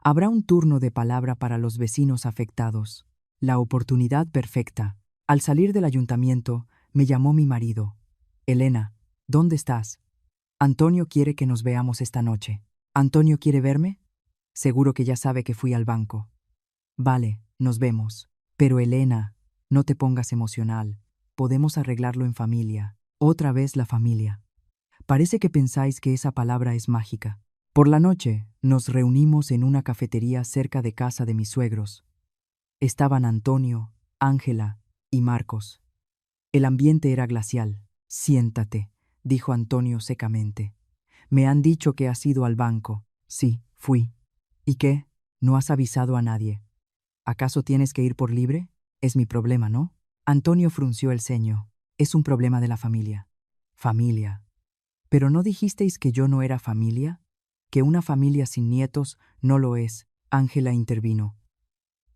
Habrá un turno de palabra para los vecinos afectados. La oportunidad perfecta. Al salir del ayuntamiento, me llamó mi marido. Elena, ¿dónde estás? Antonio quiere que nos veamos esta noche. ¿Antonio quiere verme? Seguro que ya sabe que fui al banco. Vale, nos vemos. Pero Elena, no te pongas emocional. Podemos arreglarlo en familia. Otra vez la familia. Parece que pensáis que esa palabra es mágica. Por la noche, nos reunimos en una cafetería cerca de casa de mis suegros. Estaban Antonio, Ángela y Marcos. El ambiente era glacial. Siéntate, dijo Antonio secamente. Me han dicho que has ido al banco. Sí, fui. ¿Y qué? ¿No has avisado a nadie? ¿Acaso tienes que ir por libre? Es mi problema, ¿no? Antonio frunció el ceño. Es un problema de la familia. Familia. ¿Pero no dijisteis que yo no era familia? ¿Que una familia sin nietos no lo es? Ángela intervino.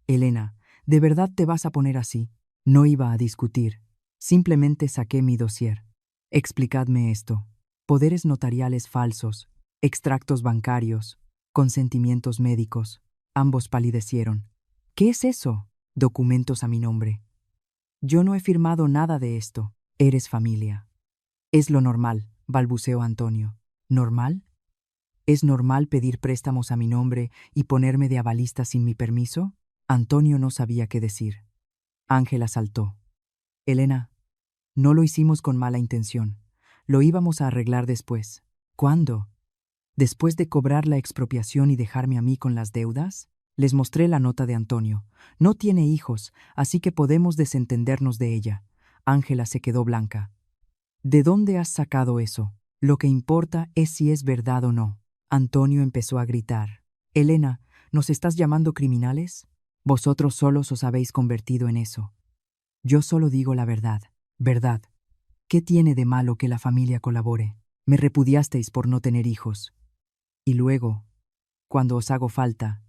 Elena, ¿de verdad te vas a poner así? No iba a discutir. Simplemente saqué mi dossier. Explicadme esto. Poderes notariales falsos, extractos bancarios, consentimientos médicos. Ambos palidecieron. ¿Qué es eso? Documentos a mi nombre. Yo no he firmado nada de esto. Eres familia. Es lo normal, balbuceó Antonio. ¿Normal? ¿Es normal pedir préstamos a mi nombre y ponerme de avalista sin mi permiso? Antonio no sabía qué decir. Ángela saltó. Elena, no lo hicimos con mala intención. Lo íbamos a arreglar después. ¿Cuándo? ¿Después de cobrar la expropiación y dejarme a mí con las deudas? Les mostré la nota de Antonio. No tiene hijos, así que podemos desentendernos de ella. Ángela se quedó blanca. ¿De dónde has sacado eso? Lo que importa es si es verdad o no. Antonio empezó a gritar. Elena, ¿nos estás llamando criminales? Vosotros solos os habéis convertido en eso. Yo solo digo la verdad. ¿Verdad? ¿Qué tiene de malo que la familia colabore? Me repudiasteis por no tener hijos. Y luego, cuando os hago falta,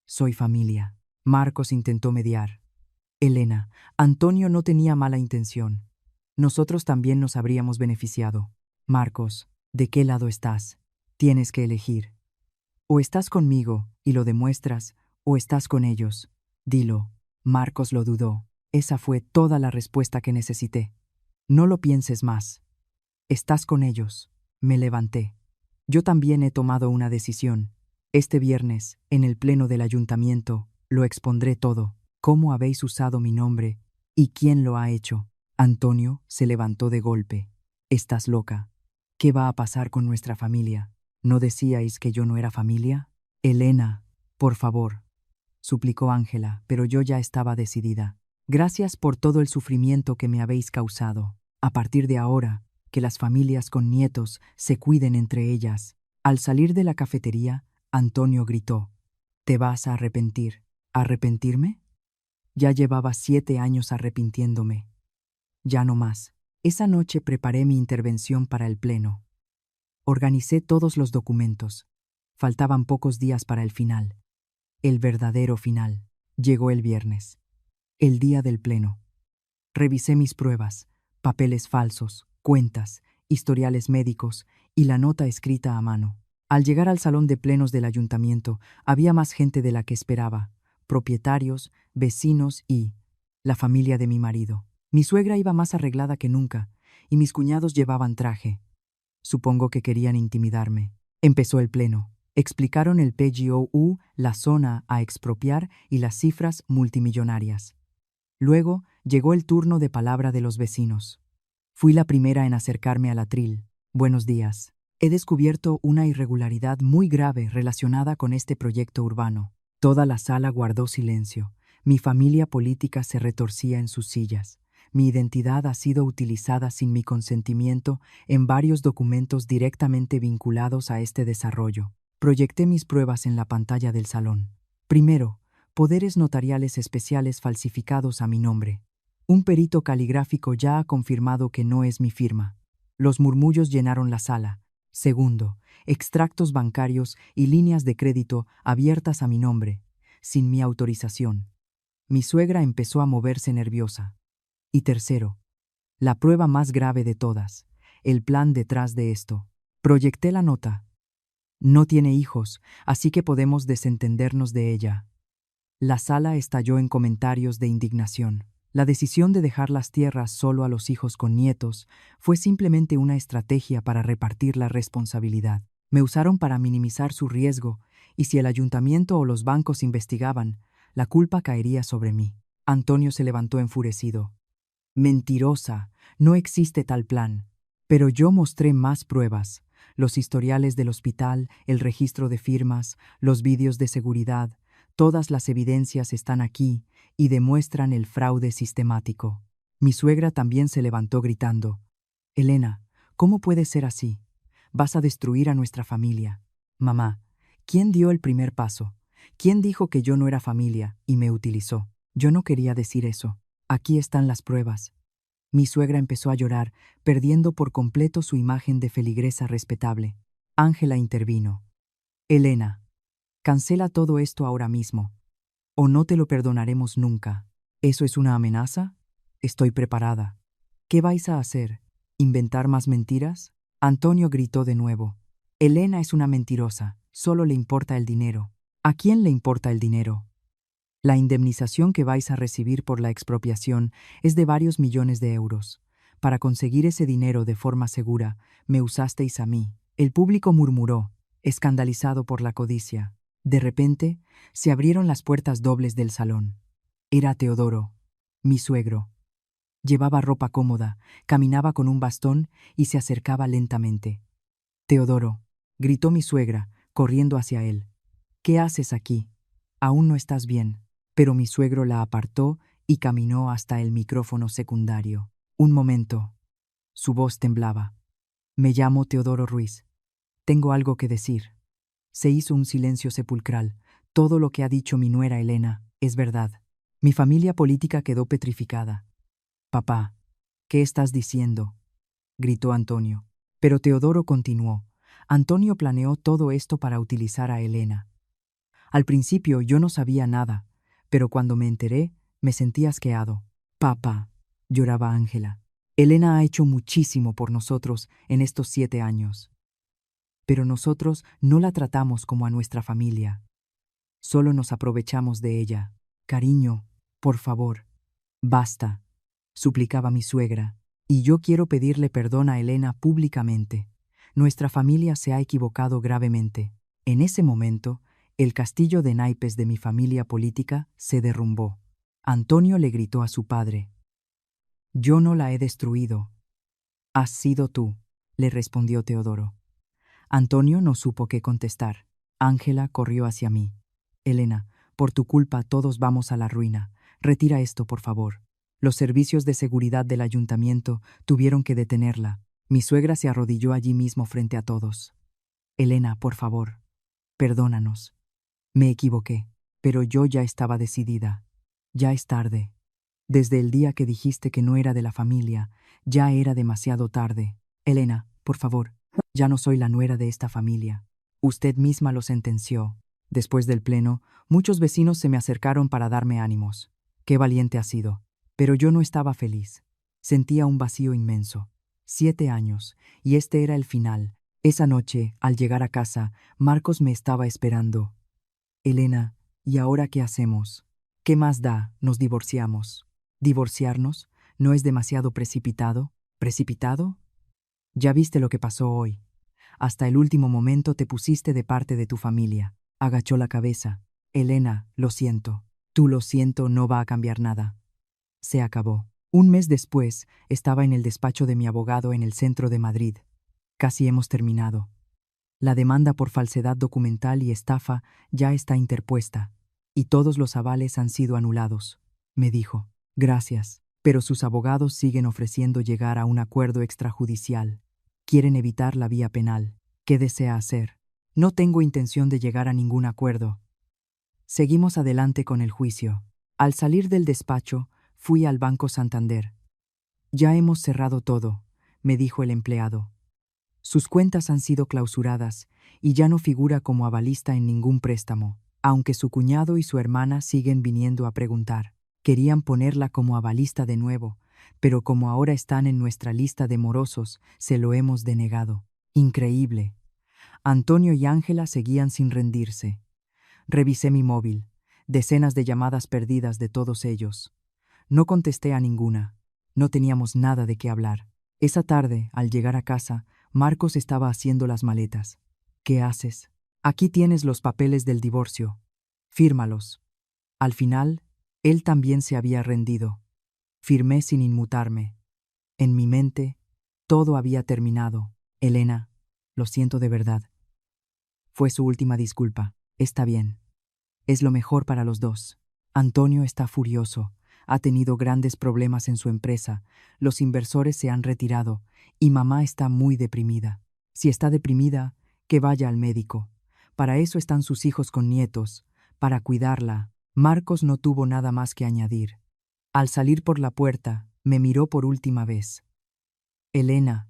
soy familia. Marcos intentó mediar. Elena, Antonio no tenía mala intención. Nosotros también nos habríamos beneficiado. Marcos, ¿de qué lado estás? Tienes que elegir. O estás conmigo y lo demuestras, o estás con ellos. Dilo. Marcos lo dudó. Esa fue toda la respuesta que necesité. No lo pienses más. Estás con ellos. Me levanté. Yo también he tomado una decisión. Este viernes, en el pleno del ayuntamiento, lo expondré todo. ¿Cómo habéis usado mi nombre? ¿Y quién lo ha hecho? Antonio se levantó de golpe. Estás loca. ¿Qué va a pasar con nuestra familia? ¿No decíais que yo no era familia? Elena, por favor, suplicó Ángela, pero yo ya estaba decidida. Gracias por todo el sufrimiento que me habéis causado. A partir de ahora, que las familias con nietos se cuiden entre ellas. Al salir de la cafetería, Antonio gritó: «Te vas a arrepentir». ¿Arrepentirme? Ya llevaba 7 años arrepintiéndome. Ya no más. Esa noche preparé mi intervención para el pleno. Organicé todos los documentos. Faltaban pocos días para el final. El verdadero final. Llegó el viernes. El día del pleno. Revisé mis pruebas, papeles falsos, cuentas, historiales médicos y la nota escrita a mano. Al llegar al salón de plenos del ayuntamiento, había más gente de la que esperaba: propietarios, vecinos y la familia de mi marido. Mi suegra iba más arreglada que nunca, y mis cuñados llevaban traje. Supongo que querían intimidarme. Empezó el pleno. Explicaron el PGOU, la zona a expropiar y las cifras multimillonarias. Luego llegó el turno de palabra de los vecinos. Fui la primera en acercarme al atril. Buenos días. He descubierto una irregularidad muy grave relacionada con este proyecto urbano. Toda la sala guardó silencio. Mi familia política se retorcía en sus sillas. Mi identidad ha sido utilizada sin mi consentimiento en varios documentos directamente vinculados a este desarrollo. Proyecté mis pruebas en la pantalla del salón. Primero, poderes notariales especiales falsificados a mi nombre. Un perito caligráfico ya ha confirmado que no es mi firma. Los murmullos llenaron la sala. Segundo, extractos bancarios y líneas de crédito abiertas a mi nombre, sin mi autorización. Mi suegra empezó a moverse nerviosa. Y tercero, la prueba más grave de todas, el plan detrás de esto. Proyecté la nota. No tiene hijos, así que podemos desentendernos de ella. La sala estalló en comentarios de indignación. La decisión de dejar las tierras solo a los hijos con nietos fue simplemente una estrategia para repartir la responsabilidad. Me usaron para minimizar su riesgo, y si el ayuntamiento o los bancos investigaban, la culpa caería sobre mí. Antonio se levantó enfurecido. Mentirosa, no existe tal plan. Pero yo mostré más pruebas: los historiales del hospital, el registro de firmas, los vídeos de seguridad. Todas las evidencias están aquí y demuestran el fraude sistemático. Mi suegra también se levantó gritando: Elena, ¿cómo puede ser así? Vas a destruir a nuestra familia. Mamá, ¿quién dio el primer paso? ¿Quién dijo que yo no era familia y me utilizó? Yo no quería decir eso. Aquí están las pruebas. Mi suegra empezó a llorar, perdiendo por completo su imagen de feligresa respetable. Ángela intervino. Elena, cancela todo esto ahora mismo, o no te lo perdonaremos nunca. ¿Eso es una amenaza? Estoy preparada. ¿Qué vais a hacer? ¿Inventar más mentiras? Antonio gritó de nuevo. Elena es una mentirosa, solo le importa el dinero. ¿A quién le importa el dinero? La indemnización que vais a recibir por la expropiación es de varios millones de euros. Para conseguir ese dinero de forma segura, me usasteis a mí. El público murmuró, escandalizado por la codicia. De repente, se abrieron las puertas dobles del salón. Era Teodoro, mi suegro. Llevaba ropa cómoda, caminaba con un bastón y se acercaba lentamente. Teodoro, gritó mi suegra, corriendo hacia él. ¿Qué haces aquí? Aún no estás bien. Pero mi suegro la apartó y caminó hasta el micrófono secundario. Un momento. Su voz temblaba. Me llamo Teodoro Ruiz. Tengo algo que decir. Se hizo un silencio sepulcral. Todo lo que ha dicho mi nuera Elena es verdad. Mi familia política quedó petrificada. Papá, ¿qué estás diciendo?, gritó Antonio. Pero Teodoro continuó. Antonio planeó todo esto para utilizar a Elena. Al principio yo no sabía nada, pero cuando me enteré, me sentí asqueado. Papá, lloraba Ángela. Elena ha hecho muchísimo por nosotros en estos 7 años. Pero nosotros no la tratamos como a nuestra familia. Solo nos aprovechamos de ella. Cariño, por favor, basta, suplicaba mi suegra. Y yo quiero pedirle perdón a Elena públicamente. Nuestra familia se ha equivocado gravemente. En ese momento, el castillo de naipes de mi familia política se derrumbó. Antonio le gritó a su padre. Yo no la he destruido. Has sido tú, le respondió Teodoro. Antonio no supo qué contestar. Ángela corrió hacia mí. Elena, por tu culpa todos vamos a la ruina. Retira esto, por favor. Los servicios de seguridad del ayuntamiento tuvieron que detenerla. Mi suegra se arrodilló allí mismo frente a todos. Elena, por favor, perdónanos. Me equivoqué, pero yo ya estaba decidida. Ya es tarde. Desde el día que dijiste que no era de la familia, ya era demasiado tarde. Elena, por favor, ya no soy la nuera de esta familia. Usted misma lo sentenció. Después del pleno, muchos vecinos se me acercaron para darme ánimos. Qué valiente has sido. Pero yo no estaba feliz. Sentía un vacío inmenso. 7 años, y este era el final. Esa noche, al llegar a casa, Marcos me estaba esperando. Elena, ¿y ahora qué hacemos? ¿Qué más da? Nos divorciamos. ¿Divorciarnos? ¿No es demasiado precipitado? ¿Precipitado? Ya viste lo que pasó hoy. Hasta el último momento te pusiste de parte de tu familia. Agachó la cabeza. Elena, lo siento. Tú lo siento no va a cambiar nada. Se acabó. Un mes después, estaba en el despacho de mi abogado en el centro de Madrid. Casi hemos terminado. La demanda por falsedad documental y estafa ya está interpuesta, y todos los avales han sido anulados, me dijo. Gracias, pero sus abogados siguen ofreciendo llegar a un acuerdo extrajudicial. Quieren evitar la vía penal. ¿Qué desea hacer? No tengo intención de llegar a ningún acuerdo. Seguimos adelante con el juicio. Al salir del despacho, fui al Banco Santander. Ya hemos cerrado todo, me dijo el empleado. Sus cuentas han sido clausuradas y ya no figura como avalista en ningún préstamo, aunque su cuñado y su hermana siguen viniendo a preguntar. Querían ponerla como avalista de nuevo, pero como ahora están en nuestra lista de morosos, se lo hemos denegado. Increíble. Antonio y Ángela seguían sin rendirse. Revisé mi móvil, decenas de llamadas perdidas de todos ellos. No contesté a ninguna. No teníamos nada de qué hablar. Esa tarde, al llegar a casa, Marcos estaba haciendo las maletas. ¿Qué haces? Aquí tienes los papeles del divorcio. Fírmalos. Al final, él también se había rendido. Firmé sin inmutarme. En mi mente, todo había terminado. Elena, lo siento de verdad. Fue su última disculpa. Está bien. Es lo mejor para los dos. Antonio está furioso. Ha tenido grandes problemas en su empresa. Los inversores se han retirado y mamá está muy deprimida. Si está deprimida, que vaya al médico. Para eso están sus hijos con nietos, para cuidarla. Marcos no tuvo nada más que añadir. Al salir por la puerta, me miró por última vez. Elena,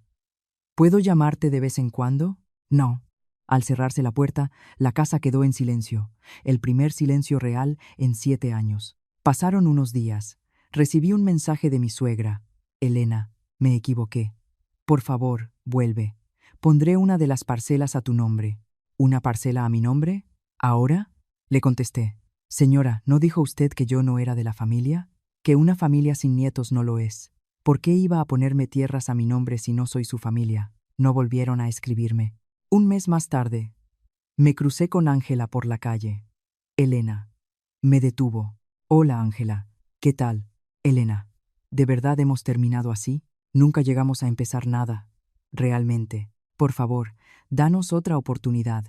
¿puedo llamarte de vez en cuando? No. Al cerrarse la puerta, la casa quedó en silencio, el primer silencio real en 7 años. Pasaron unos días. Recibí un mensaje de mi suegra. Elena, me equivoqué. Por favor, vuelve. Pondré una de las parcelas a tu nombre. ¿Una parcela a mi nombre? ¿Ahora? Le contesté. Señora, ¿no dijo usted que yo no era de la familia? Que una familia sin nietos no lo es. ¿Por qué iba a ponerme tierras a mi nombre si no soy su familia? No volvieron a escribirme. Un mes más tarde, me crucé con Ángela por la calle. Elena. Me detuvo. Hola, Ángela. ¿Qué tal? Elena. ¿De verdad hemos terminado así? Nunca llegamos a empezar nada. Realmente. Por favor, danos otra oportunidad.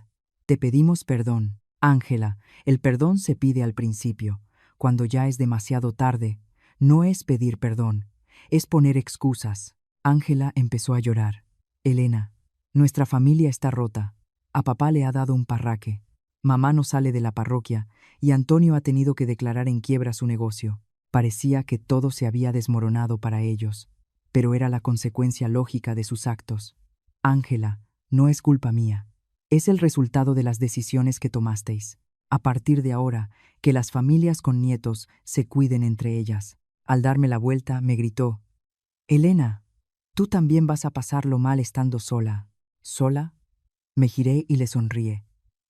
Te pedimos perdón. Ángela, el perdón se pide al principio. Cuando ya es demasiado tarde, no es pedir perdón. es poner excusas. Ángela empezó a llorar. Elena, nuestra familia está rota. A papá le ha dado un parraque. Mamá no sale de la parroquia y Antonio ha tenido que declarar en quiebra su negocio. Parecía que todo se había desmoronado para ellos, pero era la consecuencia lógica de sus actos. Ángela, no es culpa mía. Es el resultado de las decisiones que tomasteis. A partir de ahora, que las familias con nietos se cuiden entre ellas. Al darme la vuelta, me gritó: Elena, tú también vas a pasarlo mal estando sola. ¿Sola? Me giré y le sonríe.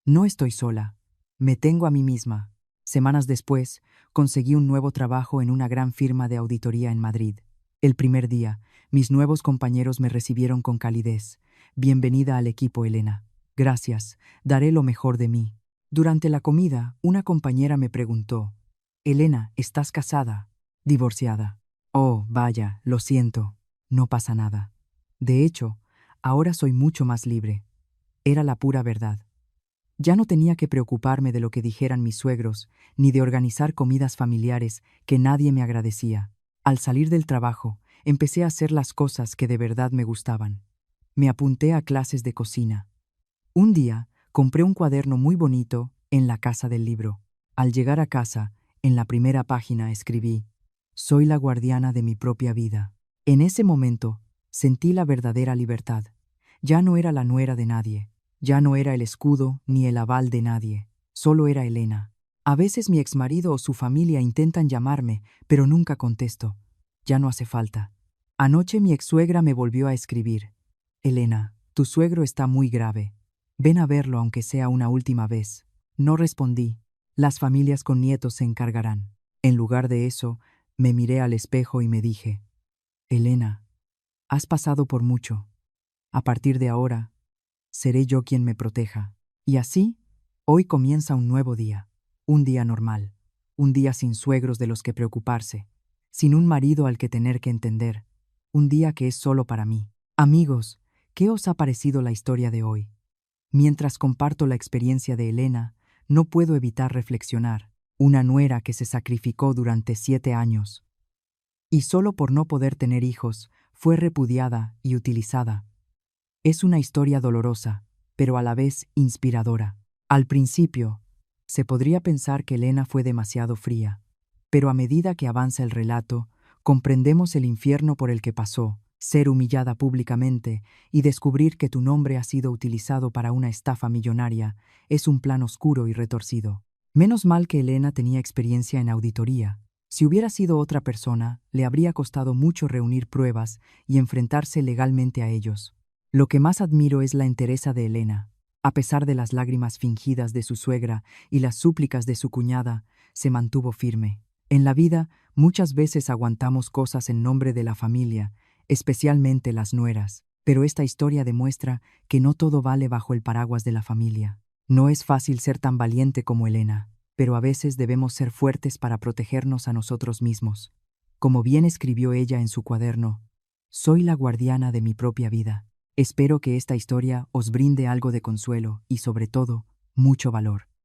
No estoy sola. Me tengo a mí misma. Semanas después, conseguí un nuevo trabajo en una gran firma de auditoría en Madrid. El primer día, mis nuevos compañeros me recibieron con calidez. Bienvenida al equipo, Elena. Gracias, daré lo mejor de mí. Durante la comida, una compañera me preguntó: Elena, ¿estás casada? Divorciada. Oh, vaya, lo siento. No pasa nada. De hecho, ahora soy mucho más libre. Era la pura verdad. Ya no tenía que preocuparme de lo que dijeran mis suegros, ni de organizar comidas familiares que nadie me agradecía. Al salir del trabajo, empecé a hacer las cosas que de verdad me gustaban. Me apunté a clases de cocina. Un día, compré un cuaderno muy bonito en la casa del libro. Al llegar a casa, en la primera página escribí: Soy la guardiana de mi propia vida. En ese momento, sentí la verdadera libertad. Ya no era la nuera de nadie. Ya no era el escudo ni el aval de nadie. Solo era Elena. A veces mi exmarido o su familia intentan llamarme, pero nunca contesto. Ya no hace falta. Anoche mi exsuegra me volvió a escribir: Elena, tu suegro está muy grave. Ven a verlo aunque sea una última vez. No respondí. Las familias con nietos se encargarán. En lugar de eso, me miré al espejo y me dije: Elena, has pasado por mucho. A partir de ahora, seré yo quien me proteja. Y así, hoy comienza un nuevo día. Un día normal. Un día sin suegros de los que preocuparse. Sin un marido al que tener que entender. Un día que es solo para mí. Amigos, ¿qué os ha parecido la historia de hoy? Mientras comparto la experiencia de Elena, no puedo evitar reflexionar. Una nuera que se sacrificó durante 7 años. Y solo por no poder tener hijos, fue repudiada y utilizada. Es una historia dolorosa, pero a la vez inspiradora. Al principio, se podría pensar que Elena fue demasiado fría, pero a medida que avanza el relato, comprendemos el infierno por el que pasó, ser humillada públicamente y descubrir que tu nombre ha sido utilizado para una estafa millonaria es un plan oscuro y retorcido. Menos mal que Elena tenía experiencia en auditoría. Si hubiera sido otra persona, le habría costado mucho reunir pruebas y enfrentarse legalmente a ellos. Lo que más admiro es la entereza de Elena. A pesar de las lágrimas fingidas de su suegra y las súplicas de su cuñada, se mantuvo firme. En la vida, muchas veces aguantamos cosas en nombre de la familia, especialmente las nueras, pero esta historia demuestra que no todo vale bajo el paraguas de la familia. No es fácil ser tan valiente como Elena, pero a veces debemos ser fuertes para protegernos a nosotros mismos. Como bien escribió ella en su cuaderno: Soy la guardiana de mi propia vida. Espero que esta historia os brinde algo de consuelo y, sobre todo, mucho valor.